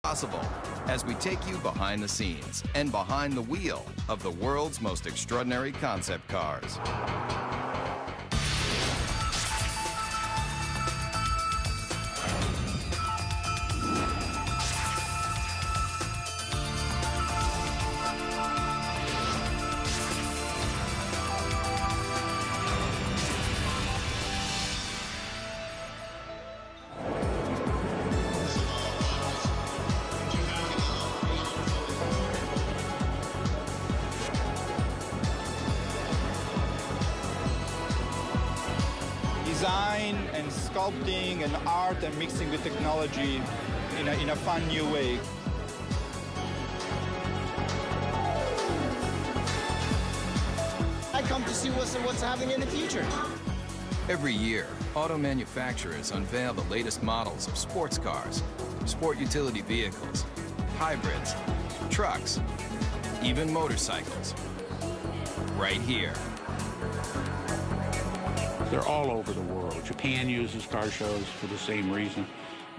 possible as we take you behind the scenes and behind the wheel of the world's most extraordinary concept cars. Design and sculpting and art and mixing with technology in a fun new way. I come to see what's happening in the future. Every year, auto manufacturers unveil the latest models of sports cars, sport utility vehicles, hybrids, trucks, even motorcycles. Right here. They're all over the world. Japan uses car shows for the same reason,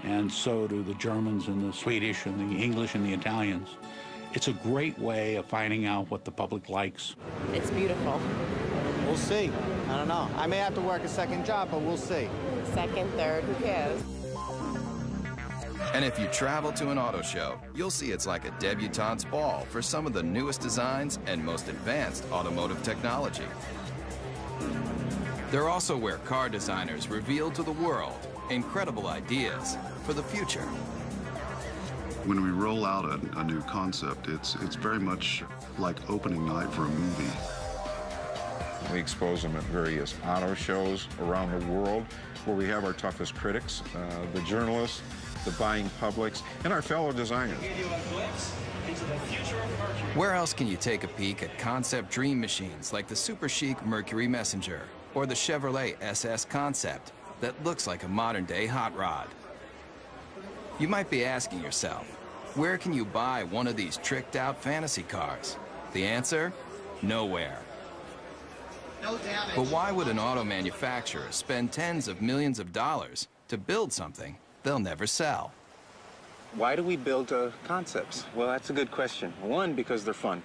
and so do the Germans and the Swedish and the English and the Italians. It's a great way of finding out what the public likes. It's beautiful. We'll see. I don't know. I may have to work a second job, but we'll see. Second, third, who cares? And if you travel to an auto show, you'll see it's like a debutante's ball for some of the newest designs and most advanced automotive technology. They're also where car designers reveal to the world incredible ideas for the future. When we roll out a new concept, it's very much like opening night for a movie. We expose them at various auto shows around the world where we have our toughest critics, the journalists, the buying publics, and our fellow designers. Where else can you take a peek at concept dream machines like the super chic Mercury Messenger or the Chevrolet SS Concept that looks like a modern-day hot rod? You might be asking yourself, where can you buy one of these tricked-out fantasy cars? The answer? Nowhere. No damage. But why would an auto manufacturer spend tens of millions of dollars to build something they'll never sell? Why do we build concepts? Well, that's a good question. One, because they're fun.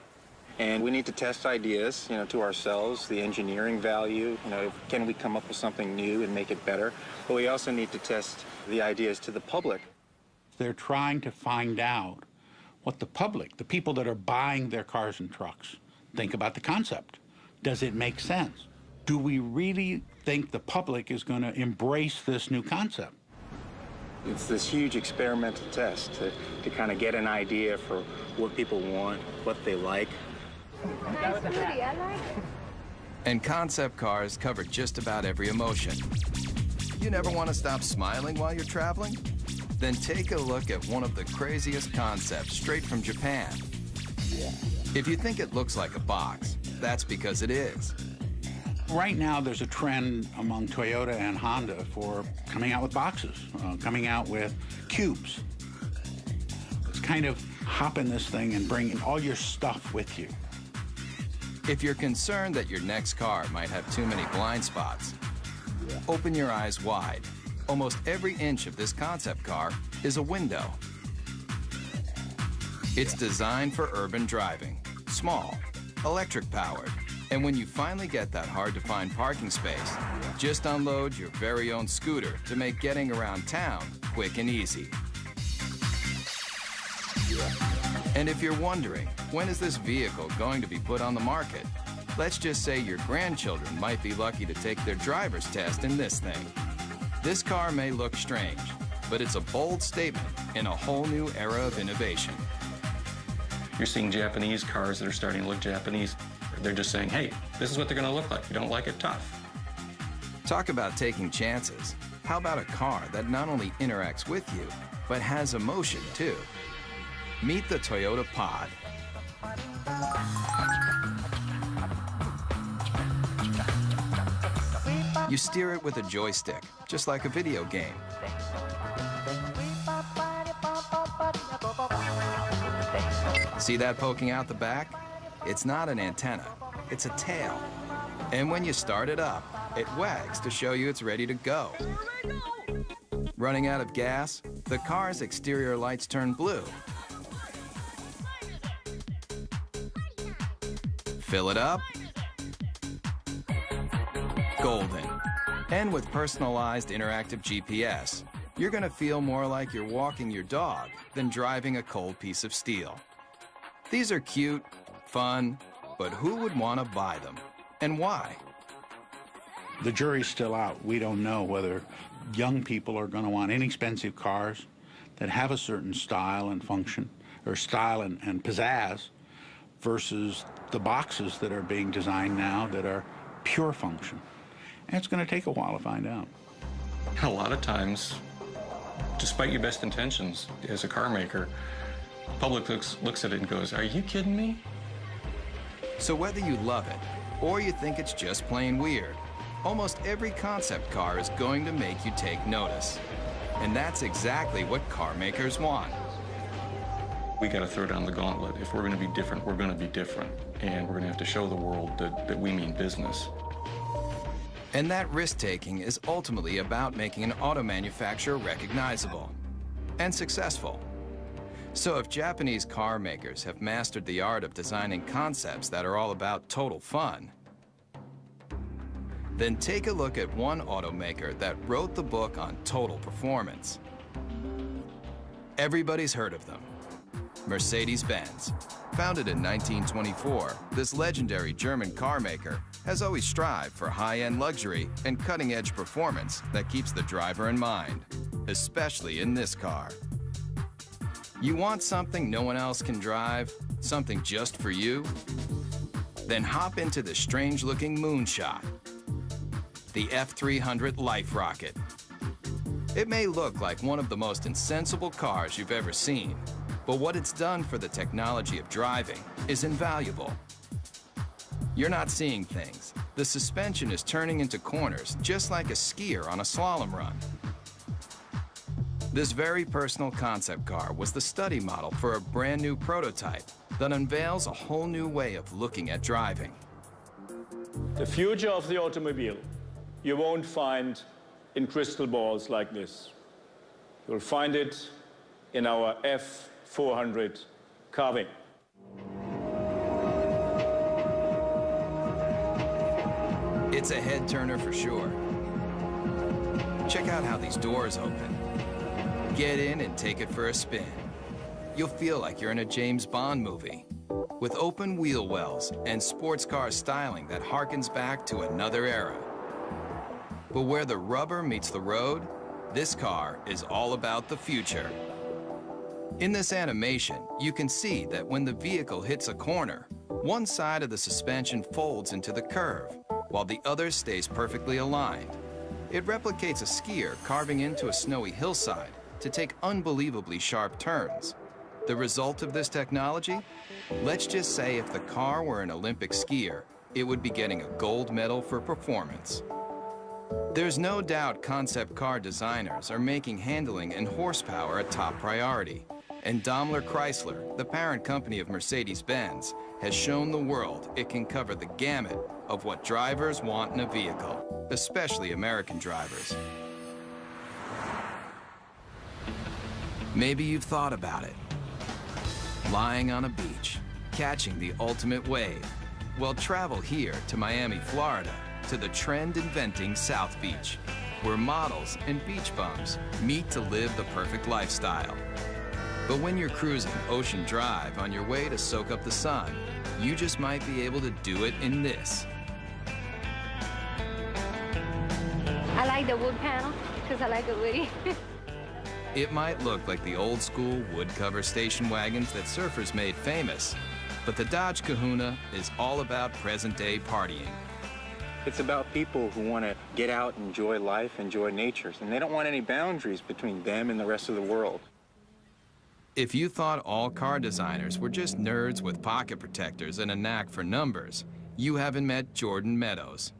And we need to test ideas, to ourselves, the engineering value, can we come up with something new and make it better? But we also need to test the ideas to the public. They're trying to find out what the public, the people that are buying their cars and trucks, think about the concept. Does it make sense? Do we really think the public is going to embrace this new concept? It's this huge experimental test to kind of get an idea for what people want, what they like. Nice booty, I like it. And concept cars cover just about every emotion. You never want to stop smiling while you're traveling? Then take a look at one of the craziest concepts straight from Japan. If you think it looks like a box, that's because it is. Right now, there's a trend among Toyota and Honda for coming out with boxes, coming out with cubes. It's kind of hop in this thing and bring all your stuff with you. If you're concerned that your next car might have too many blind spots, open your eyes wide. Almost every inch of this concept car is a window. It's designed for urban driving, small, electric powered, and when you finally get that hard-to-find parking space, just unload your very own scooter to make getting around town quick and easy. And if you're wondering, when is this vehicle going to be put on the market? Let's just say your grandchildren might be lucky to take their driver's test in this thing. This car may look strange, but it's a bold statement in a whole new era of innovation. You're seeing Japanese cars that are starting to look Japanese. They're just saying, hey, this is what they're going to look like. If you don't like it, tough. Talk about taking chances. How about a car that not only interacts with you, but has emotion too? Meet the Toyota Pod. You steer it with a joystick, just like a video game. See that poking out the back? It's not an antenna, it's a tail. And when you start it up, it wags to show you it's ready to go. Running out of gas? the car's exterior lights turn blue. Fill it up. Golden. And with personalized interactive GPS, you're going to feel more like you're walking your dog than driving a cold piece of steel. These are cute, fun, but who would want to buy them? And why? The jury's still out. We don't know whether young people are going to want inexpensive cars that have a certain style and function, or style and pizzazz, versus the boxes that are being designed now that are pure function. And it's going to take a while to find out. A lot of times, despite your best intentions as a car maker, the public looks at it and goes, "Are you kidding me?" So whether you love it or you think it's just plain weird, almost every concept car is going to make you take notice. And that's exactly what car makers want. We got to throw down the gauntlet. If we're going to be different, we're going to be different. And we're going to have to show the world that we mean business. And that risk-taking is ultimately about making an auto manufacturer recognizable and successful. So if Japanese car makers have mastered the art of designing concepts that are all about total fun, then take a look at one automaker that wrote the book on total performance. Everybody's heard of them. Mercedes-Benz. Founded in 1924, this legendary German car maker has always strived for high-end luxury and cutting-edge performance that keeps the driver in mind, especially in this car. You want something no one else can drive? Something just for you? Then hop into the strange-looking moonshot, the F300 Life Rocket. It may look like one of the most insensible cars you've ever seen, but what it's done for the technology of driving is invaluable. You're not seeing things. The suspension is turning into corners just like a skier on a slalom run. This very personal concept car was the study model for a brand new prototype that unveils a whole new way of looking at driving. The future of the automobile you won't find in crystal balls like this. You'll find it in our F400 carving. It's a head turner for sure. Check out how these doors open. Get in and take it for a spin. You'll feel like you're in a James Bond movie, with open wheel wells and sports car styling that harkens back to another era. But where the rubber meets the road, this car is all about the future. In this animation, you can see that when the vehicle hits a corner, one side of the suspension folds into the curve, while the other stays perfectly aligned. It replicates a skier carving into a snowy hillside to take unbelievably sharp turns. The result of this technology? Let's just say if the car were an Olympic skier, it would be getting a gold medal for performance. There's no doubt concept car designers are making handling and horsepower a top priority. And Daimler Chrysler, the parent company of Mercedes-Benz, has shown the world it can cover the gamut of what drivers want in a vehicle, especially American drivers. Maybe you've thought about it. Lying on a beach, catching the ultimate wave. Well, travel here to Miami, Florida, to the trend-inventing South Beach, where models and beach bums meet to live the perfect lifestyle. But when you're cruising Ocean Drive on your way to soak up the sun, you just might be able to do it in this. I like the wood panel because I like the woody. It might look like the old-school wood cover station wagons that surfers made famous, but the Dodge Kahuna is all about present-day partying. It's about people who want to get out, enjoy life, enjoy nature, and they don't want any boundaries between them and the rest of the world. If you thought all car designers were just nerds with pocket protectors and a knack for numbers, you haven't met Jordan Meadows.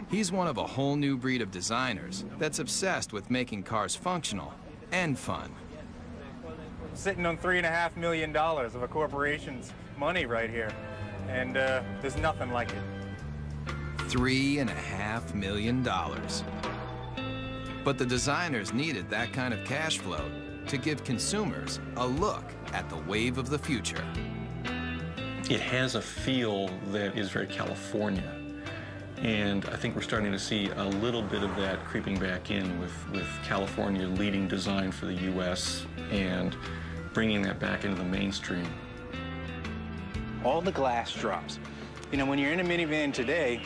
He's one of a whole new breed of designers that's obsessed with making cars functional and fun. Sitting on $3.5 million of a corporation's money right here, and there's nothing like it. $3.5 million. But the designers needed that kind of cash flow to give consumers a look at the wave of the future. It has a feel that is very California. And I think we're starting to see a little bit of that creeping back in with California leading design for the U.S. and bringing that back into the mainstream. All the glass drops. You know, when you're in a minivan today,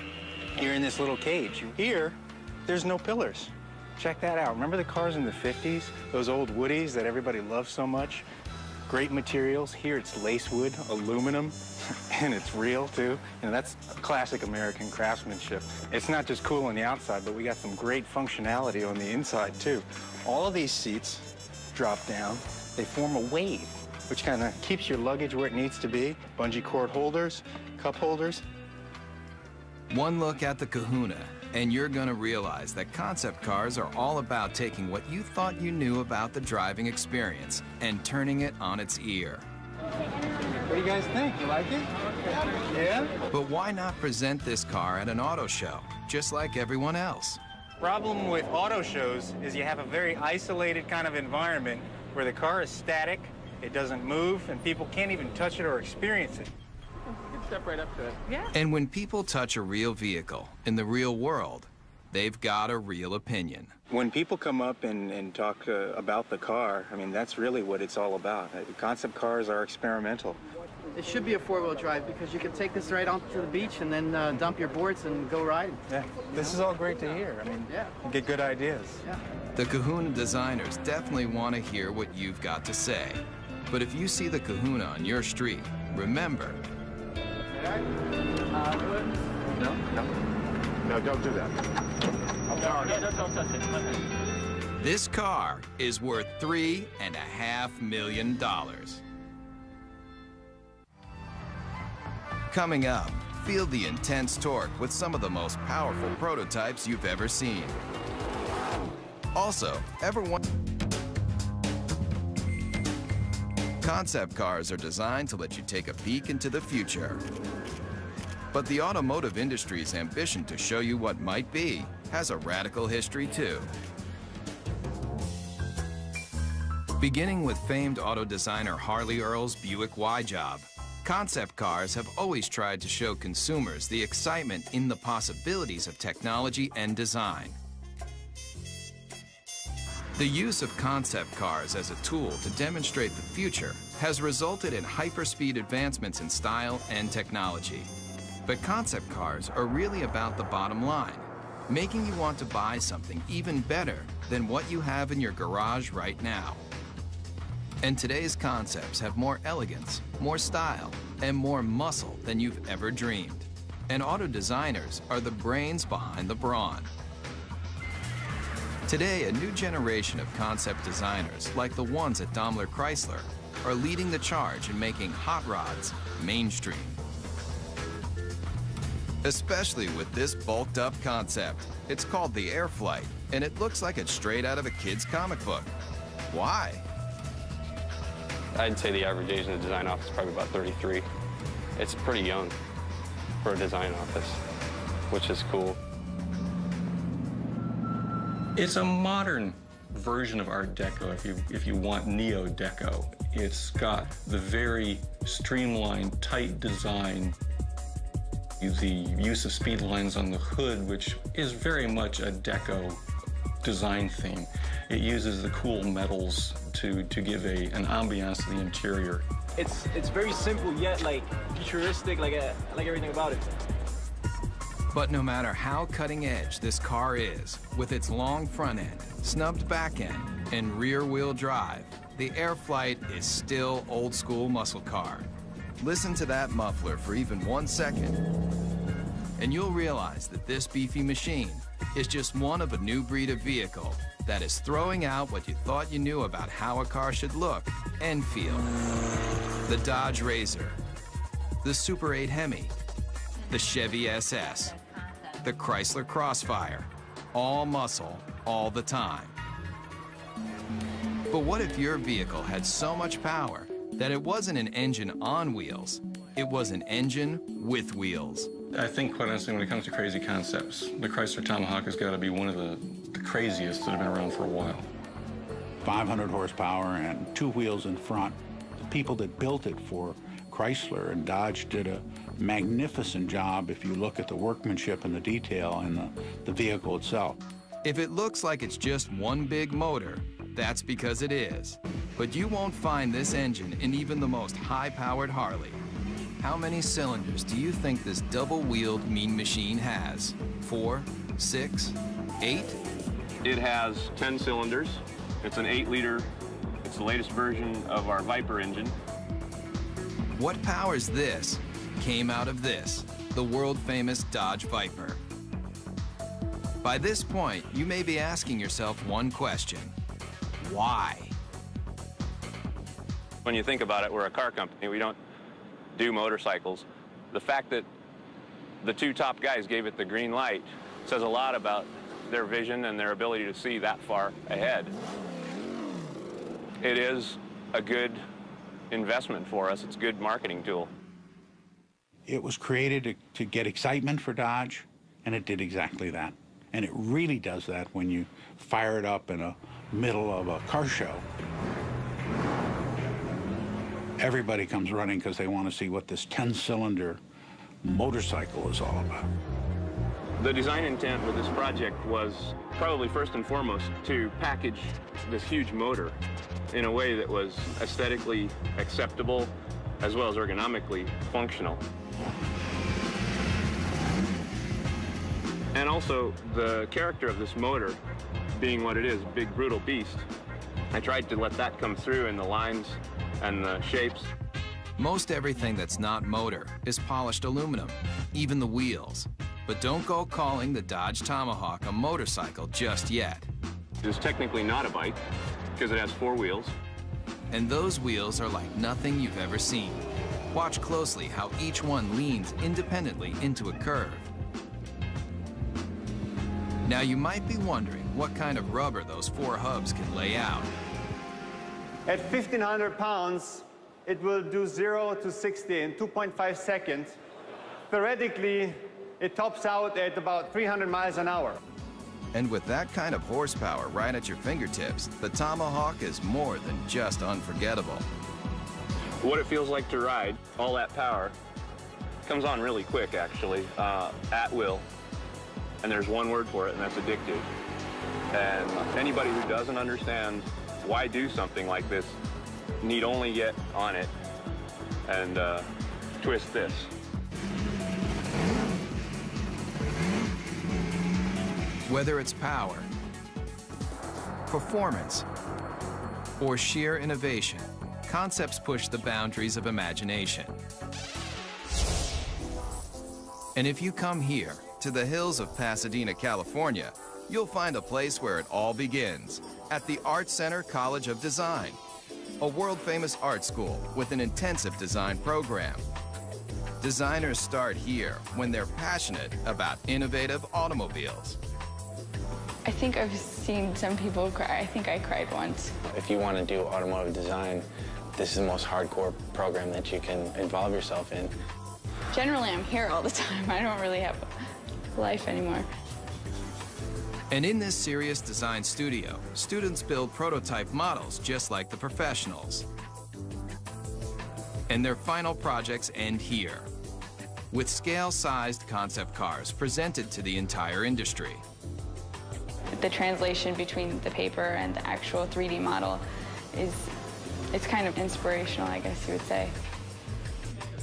you're in this little cage. Here, there's no pillars. Check that out. Remember the cars in the 50s? Those old Woodies that everybody loved so much? Great materials. Here it's lace wood, aluminum, and it's real too. You know, that's classic American craftsmanship. It's not just cool on the outside, but we got some great functionality on the inside too. All of these seats drop down. They form a wave, which kind of keeps your luggage where it needs to be. Bungee cord holders, cup holders. One look at the Kahuna, and you're gonna realize that concept cars are all about taking what you thought you knew about the driving experience and turning it on its ear. What do you guys think? You like it? Yeah? But why not present this car at an auto show, just like everyone else? Problem with auto shows is you have a very isolated kind of environment where the car is static, it doesn't move, and people can't even touch it or experience it. You can step right up to it. Yeah. And when people touch a real vehicle in the real world, they've got a real opinion. When people come up and talk about the car, I mean, that's really what it's all about. Concept cars are experimental. It should be a four-wheel drive because you can take this right onto the beach and then dump your boards and go riding. Yeah, this is all great to hear. I mean, yeah, you get good ideas. Yeah. The Kahuna designers definitely want to hear what you've got to say. But if you see the Kahuna on your street, remember. No, don't do that. Don't touch it. This car is worth $3.5 million. Coming up, feel the intense torque with some of the most powerful prototypes you've ever seen. Also, concept cars are designed to let you take a peek into the future. But the automotive industry's ambition to show you what might be has a radical history too. Beginning with famed auto designer Harley Earl's Buick Y-Job, concept cars have always tried to show consumers the excitement in the possibilities of technology and design. The use of concept cars as a tool to demonstrate the future has resulted in hyperspeed advancements in style and technology. But concept cars are really about the bottom line, making you want to buy something even better than what you have in your garage right now. And today's concepts have more elegance, more style, and more muscle than you've ever dreamed. And auto designers are the brains behind the brawn. Today, a new generation of concept designers, like the ones at Daimler Chrysler, are leading the charge in making hot rods mainstream. Especially with this bulked up concept. It's called the Airflight, and it looks like it's straight out of a kid's comic book. Why? I'd say the average age in the design office is probably about 33. It's pretty young for a design office, which is cool. It's a modern version of Art Deco, if you want Neo-Deco. It's got the very streamlined, tight design, the use of speed lines on the hood, which is very much a Deco design theme. It uses the cool metals to give an ambiance to the interior. It's very simple yet like futuristic. I like everything about it. But no matter how cutting edge this car is, with its long front end, snubbed back end, and rear wheel drive, the Airflight is still old school muscle car. Listen to that muffler for even 1 second, and you'll realize that this beefy machine is just one of a new breed of vehicle that is throwing out what you thought you knew about how a car should look and feel. The Dodge Razor, the Super 8 Hemi, the Chevy SS, the Chrysler Crossfire, all muscle, all the time. But what if your vehicle had so much power that it wasn't an engine on wheels, it was an engine with wheels? I think, quite honestly, when it comes to crazy concepts, the Chrysler Tomahawk has got to be one of the the craziest that have been around for a while. 500 horsepower and 2 wheels in front. The people that built it for Chrysler and Dodge did a magnificent job if you look at the workmanship and the detail in the vehicle itself. If it looks like it's just one big motor, that's because it is. But you won't find this engine in even the most high-powered Harley. How many cylinders do you think this double-wheeled mean machine has? 4, 6, 8? It has 10 cylinders. It's an 8-liter. It's the latest version of our Viper engine. What powers this came out of this, the world-famous Dodge Viper. By this point, you may be asking yourself one question: why? When you think about it, we're a car company. We don't do motorcycles. The fact that the 2 top guys gave it the green light says a lot about their vision and their ability to see that far ahead. It is a good investment for us. It's a good marketing tool. It was created to get excitement for Dodge, and it did exactly that. And it really does that when you fire it up in the middle of a car show. Everybody comes running because they want to see what this 10-cylinder motorcycle is all about. The design intent with this project was probably first and foremost to package this huge motor in a way that was aesthetically acceptable as well as ergonomically functional. And also the character of this motor being what it is, a big brutal beast. I tried to let that come through in the lines and the shapes. Most everything that's not motor is polished aluminum, even the wheels. But don't go calling the Dodge Tomahawk a motorcycle just yet. It's technically not a bike because it has 4 wheels. And those wheels are like nothing you've ever seen. Watch closely how each one leans independently into a curve. Now you might be wondering what kind of rubber those 4 hubs can lay out. At 1,500 pounds, it will do 0 to 60 in 2.5 seconds. Theoretically, it tops out at about 300 miles an hour. And with that kind of horsepower right at your fingertips, the Tomahawk is more than just unforgettable. What it feels like to ride, all that power, comes on really quick, actually, at will. And there's one word for it, and that's addictive. And anybody who doesn't understand why do something like this need only get on it and twist this. Whether it's power, performance, or sheer innovation, concepts push the boundaries of imagination. And if you come here, to the hills of Pasadena, California, you'll find a place where it all begins, at the Art Center College of Design, a world-famous art school with an intensive design program. Designers start here when they're passionate about innovative automobiles. I think I've seen some people cry. I think I cried once. If you want to do automotive design, this is the most hardcore program that you can involve yourself in. Generally, I'm here all the time. I don't really have a life anymore. And in this serious design studio, students build prototype models just like the professionals. And their final projects end here, with scale-sized concept cars presented to the entire industry. The translation between the paper and the actual 3D model it's kind of inspirational, I guess you would say.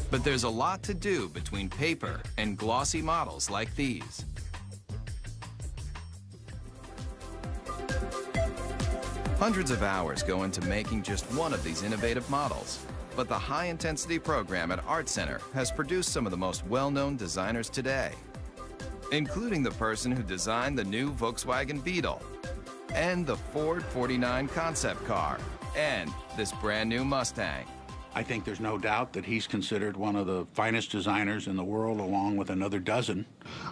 But there's a lot to do between paper and glossy models like these. Hundreds of hours go into making just one of these innovative models. But the high-intensity program at Art Center has produced some of the most well-known designers today, including the person who designed the new Volkswagen Beetle, and the Ford 49 concept car, and this brand new Mustang. I think there's no doubt that he's considered one of the finest designers in the world, along with another dozen.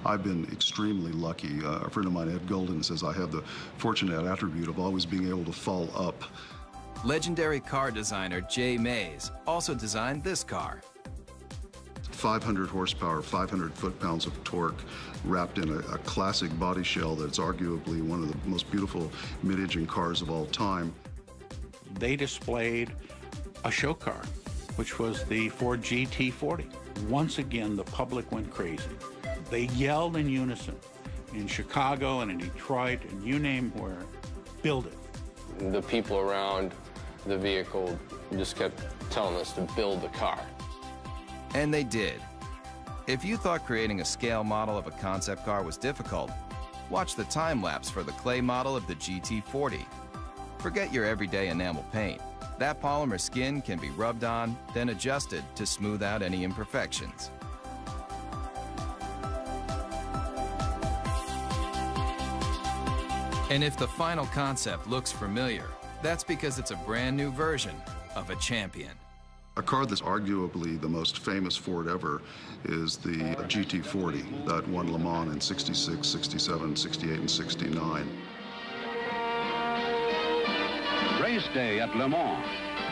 I've been extremely lucky. A friend of mine, Ed Golden, says I have the fortunate attribute of always being able to fall up. Legendary car designer Jay Mays also designed this car. 500 horsepower, 500 foot-pounds of torque wrapped in a classic body shell that's arguably one of the most beautiful mid-engine cars of all time. They displayed a show car, which was the Ford GT40. Once again, the public went crazy. They yelled in unison in Chicago and in Detroit and you name where, build it. The people around the vehicle just kept telling us to build the car. And they did. If you thought creating a scale model of a concept car was difficult, watch the time-lapse for the clay model of the GT40. Forget your everyday enamel paint. That polymer skin can be rubbed on, then adjusted to smooth out any imperfections. And if the final concept looks familiar, that's because it's a brand new version of a champion. A car that's arguably the most famous Ford ever is the GT40 that won Le Mans in 66, 67, 68, and 69. Race day at Le Mans.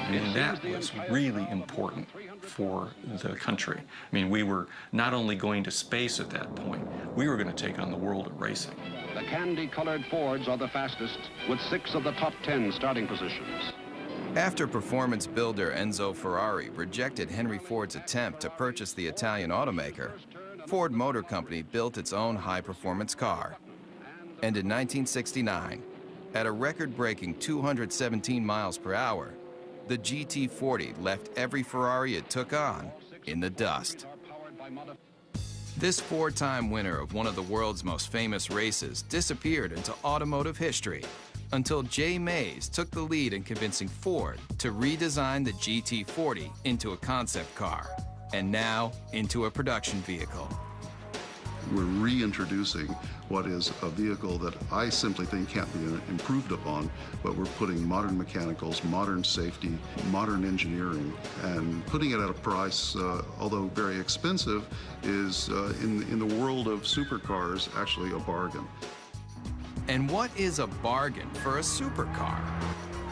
And that was really important for the country. I mean, we were not only going to space at that point, we were going to take on the world of racing. The candy-colored Fords are the fastest, with 6 of the top 10 starting positions. After performance builder Enzo Ferrari rejected Henry Ford's attempt to purchase the Italian automaker, Ford Motor Company built its own high-performance car. And in 1969, at a record-breaking 217 miles per hour, the GT40 left every Ferrari it took on in the dust. This 4-time winner of one of the world's most famous races disappeared into automotive history until Jay Mays took the lead in convincing Ford to redesign the GT40 into a concept car, and now into a production vehicle. We're reintroducing what is a vehicle that I simply think can't be improved upon, but we're putting modern mechanicals, modern safety, modern engineering, and putting it at a price, although very expensive, is in the world of supercars actually a bargain. And what is a bargain for a supercar?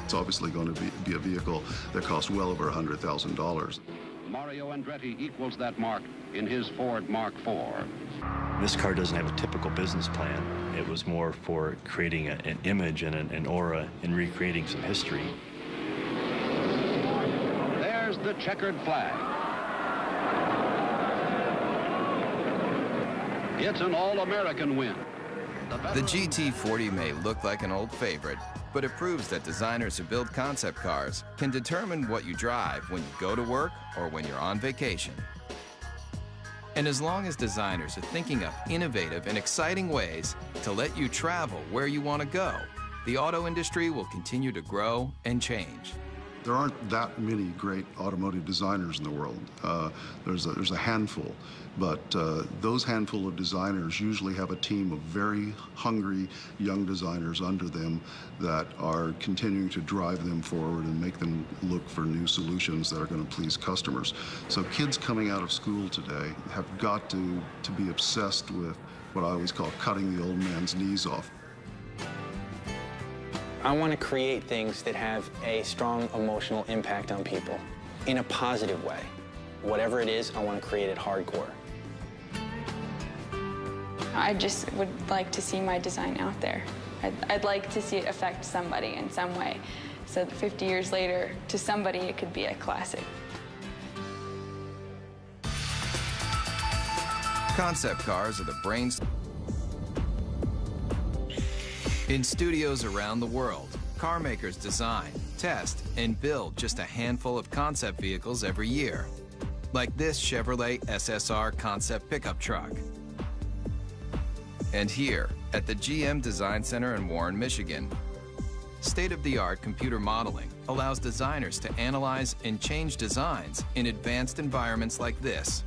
It's obviously going to be a vehicle that costs well over $100,000. Mario Andretti equals that mark in his Ford Mark IV. This car doesn't have a typical business plan. It was more for creating an image and an aura and recreating some history. There's the checkered flag. It's an all-American win. The GT40 may look like an old favorite, but it proves that designers who build concept cars can determine what you drive when you go to work or when you're on vacation. And as long as designers are thinking up innovative and exciting ways to let you travel where you want to go, the auto industry will continue to grow and change. There aren't that many great automotive designers in the world. There's a handful, but those handful of designers usually have a team of very hungry young designers under them that are continuing to drive them forward and make them look for new solutions that are going to please customers. So kids coming out of school today have got to be obsessed with what I always call cutting the old man's knees off. I want to create things that have a strong emotional impact on people in a positive way. Whatever it is, I want to create it hardcore. I just would like to see my design out there. I'd like to see it affect somebody in some way, so that 50 years later, to somebody, it could be a classic. Concept cars are the brains. In studios around the world, car makers design, test, and build just a handful of concept vehicles every year, like this Chevrolet SSR concept pickup truck. And here, at the GM Design Center in Warren, Michigan, state-of-the-art computer modeling allows designers to analyze and change designs in advanced environments like this,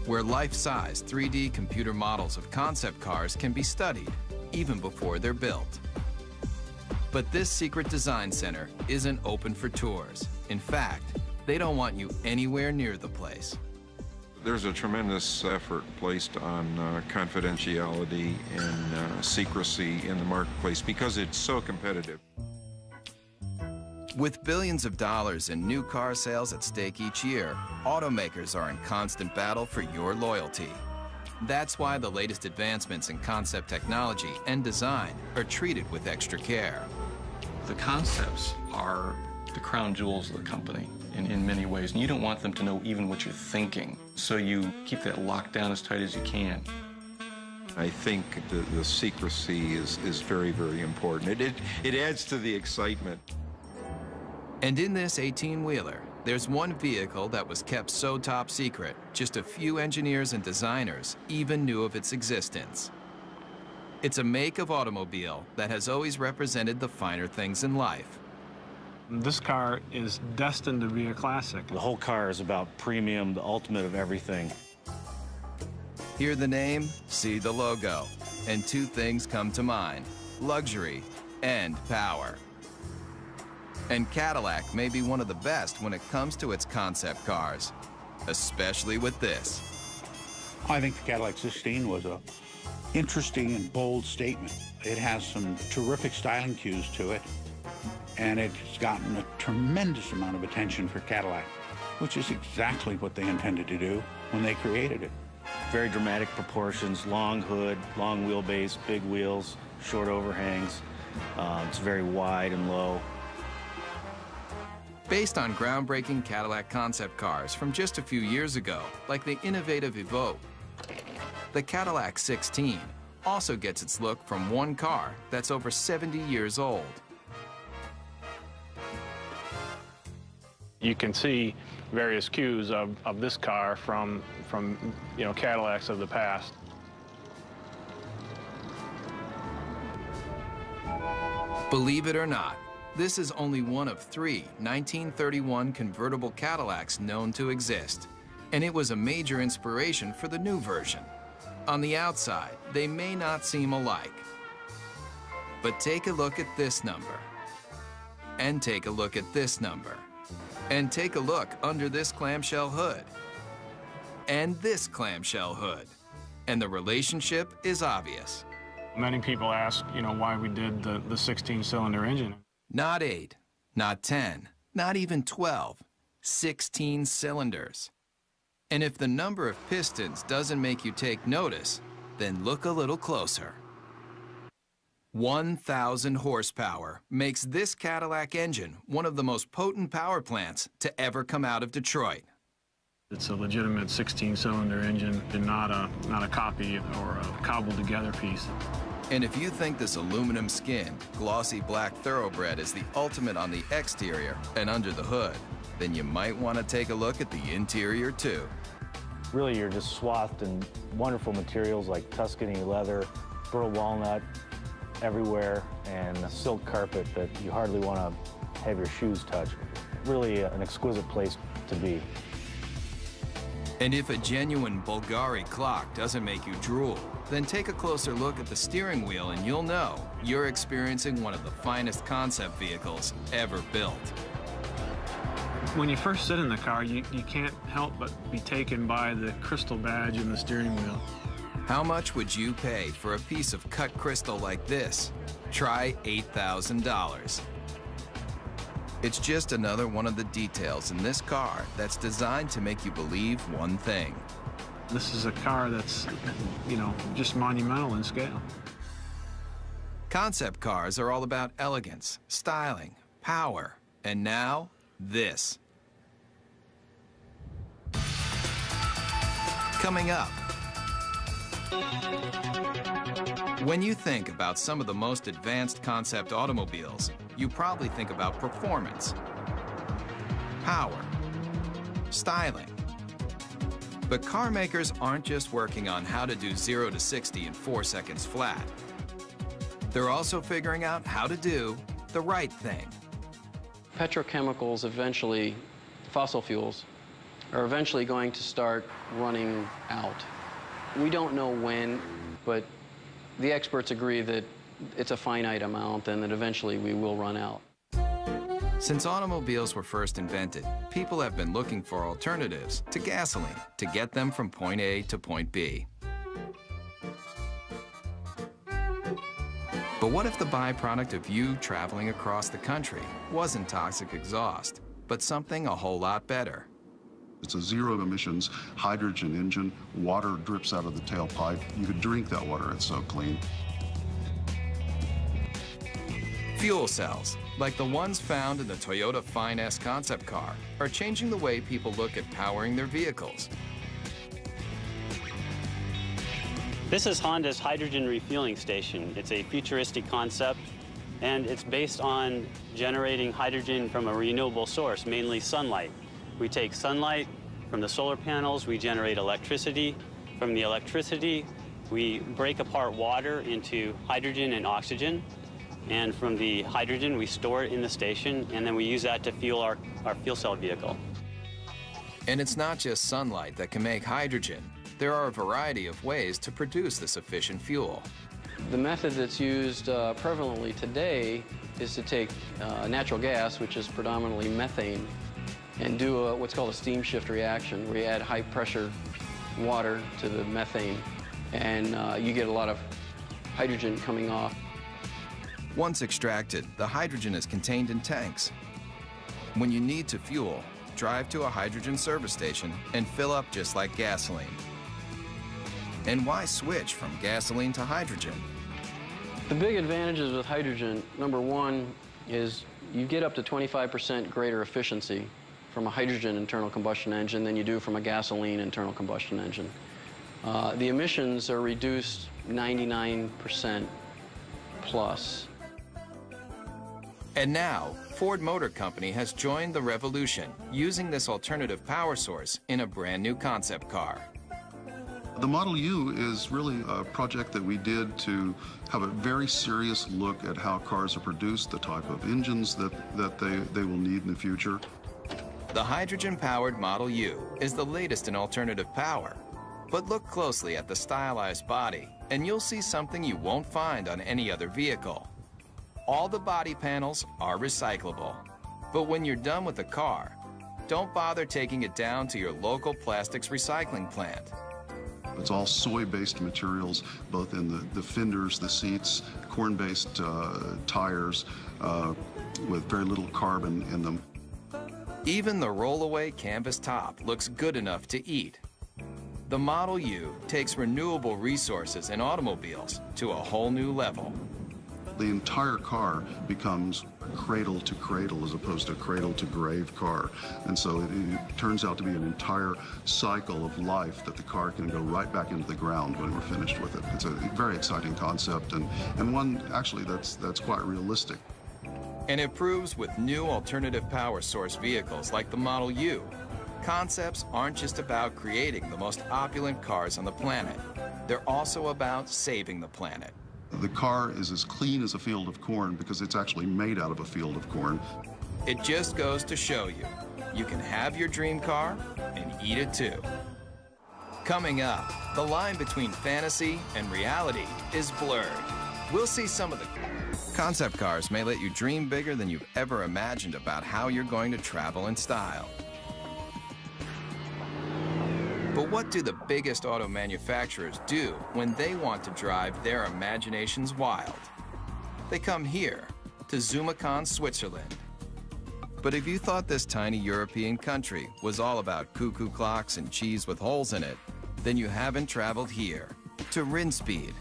where life-size 3D computer models of concept cars can be studied even before they're built. But this secret design center isn't open for tours. In fact, they don't want you anywhere near the place. There's a tremendous effort placed on confidentiality and secrecy in the marketplace because it's so competitive. With billions of dollars in new car sales at stake each year, automakers are in constant battle for your loyalty. That's why the latest advancements in concept technology and design are treated with extra care. The concepts are the crown jewels of the company in many ways, and you don't want them to know even what you're thinking, so you keep that locked down as tight as you can. I think the secrecy is very, very important. It adds to the excitement. And in this 18-wheeler, there's one vehicle that was kept so top secret, just a few engineers and designers even knew of its existence. It's a make of automobile that has always represented the finer things in life. This car is destined to be a classic. The whole car is about premium, the ultimate of everything. Hear the name, see the logo, and two things come to mind: luxury and power. And Cadillac may be one of the best when it comes to its concept cars, especially with this. I think the Cadillac 16 was a interesting and bold statement. It has some terrific styling cues to it, and it's gotten a tremendous amount of attention for Cadillac, which is exactly what they intended to do when they created it. Very dramatic proportions, long hood, long wheelbase, big wheels, short overhangs. It's very wide and low. Based on groundbreaking Cadillac concept cars from just a few years ago, like the innovative Evoque, the Cadillac 16 also gets its look from one car that's over 70 years old. You can see various cues of this car from Cadillacs of the past. Believe it or not, this is only one of 3 1931 convertible Cadillacs known to exist, and it was a major inspiration for the new version. On the outside, they may not seem alike, but take a look at this number, and take a look at this number, and take a look under this clamshell hood, and this clamshell hood, and the relationship is obvious. Many people ask, why we did the 16-cylinder engine. Not 8, not 10, not even 12, 16 cylinders. And if the number of pistons doesn't make you take notice, then look a little closer. 1,000 horsepower makes this Cadillac engine one of the most potent power plants to ever come out of Detroit. It's a legitimate 16-cylinder engine and not a copy or a cobbled-together piece. And if you think this aluminum-skinned, glossy black thoroughbred is the ultimate on the exterior and under the hood, then you might want to take a look at the interior, too. Really, you're just swathed in wonderful materials like Tuscany leather, burl walnut everywhere, and a silk carpet that you hardly want to have your shoes touch. Really an exquisite place to be. And if a genuine Bulgari clock doesn't make you drool, then take a closer look at the steering wheel and you'll know you're experiencing one of the finest concept vehicles ever built. When you first sit in the car, you can't help but be taken by the crystal badge in the steering wheel. How much would you pay for a piece of cut crystal like this? Try $8,000. It's just another one of the details in this car that's designed to make you believe one thing. This is a car that's, just monumental in scale. Concept cars are all about elegance, styling, power, and now, this. Coming up. When you think about some of the most advanced concept automobiles, you probably think about performance, power, styling. But car makers aren't just working on how to do 0 to 60 in 4 seconds flat. They're also figuring out how to do the right thing. Petrochemicals eventually, fossil fuels, are eventually going to start running out. We don't know when, but the experts agree that it's a finite amount and that eventually we will run out. Since automobiles were first invented, people have been looking for alternatives to gasoline to get them from point A to point B. But what if the byproduct of you traveling across the country wasn't toxic exhaust, but something a whole lot better? It's a zero-emissions hydrogen engine. Water drips out of the tailpipe. You could drink that water, it's so clean. Fuel cells, like the ones found in the Toyota Fine-S concept car, are changing the way people look at powering their vehicles. This is Honda's hydrogen refueling station. It's a futuristic concept, and it's based on generating hydrogen from a renewable source, mainly sunlight. We take sunlight from the solar panels, we generate electricity. From the electricity, we break apart water into hydrogen and oxygen. And from the hydrogen, we store it in the station, and then we use that to fuel our fuel cell vehicle. And it's not just sunlight that can make hydrogen. There are a variety of ways to produce this efficient fuel. The method that's used prevalently today is to take natural gas, which is predominantly methane, and do what's called a steam shift reaction, where you add high-pressure water to the methane, and you get a lot of hydrogen coming off. Once extracted, the hydrogen is contained in tanks. When you need to fuel, drive to a hydrogen service station and fill up just like gasoline. And why switch from gasoline to hydrogen? The big advantages with hydrogen, number one, is you get up to 25% greater efficiency from a hydrogen internal combustion engine than you do from a gasoline internal combustion engine. The emissions are reduced 99% plus. And now, Ford Motor Company has joined the revolution, using this alternative power source in a brand new concept car. The Model U is really a project that we did to have a very serious look at how cars are produced, the type of engines that they will need in the future. The hydrogen-powered Model U is the latest in alternative power. But look closely at the stylized body, and you'll see something you won't find on any other vehicle. All the body panels are recyclable. But when you're done with the car, don't bother taking it down to your local plastics recycling plant. It's all soy-based materials, both in the fenders, the seats, corn-based tires with very little carbon in them. Even the rollaway canvas top looks good enough to eat. The Model U takes renewable resources in automobiles to a whole new level. The entire car becomes cradle to cradle as opposed to cradle to grave car. And so it turns out to be an entire cycle of life that the car can go right back into the ground when we're finished with it. It's a very exciting concept and one actually that's quite realistic. And it proves with new alternative power source vehicles like the Model U, concepts aren't just about creating the most opulent cars on the planet. They're also about saving the planet. The car is as clean as a field of corn because it's actually made out of a field of corn. It just goes to show you, you can have your dream car and eat it too. Coming up, the line between fantasy and reality is blurred. We'll see some of the concept cars may let you dream bigger than you've ever imagined about how you're going to travel in style. But what do the biggest auto manufacturers do when they want to drive their imaginations wild? They come here, to Zumikon, Switzerland. But if you thought this tiny European country was all about cuckoo clocks and cheese with holes in it, then you haven't traveled here, to Rinspeed,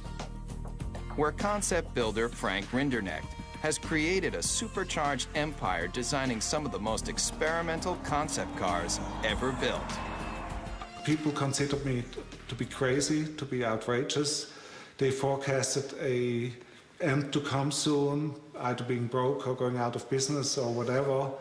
where concept builder Frank Rinderknecht has created a supercharged empire designing some of the most experimental concept cars ever built. People considered me to be crazy, to be outrageous. They forecasted an end to come soon, either being broke or going out of business or whatever.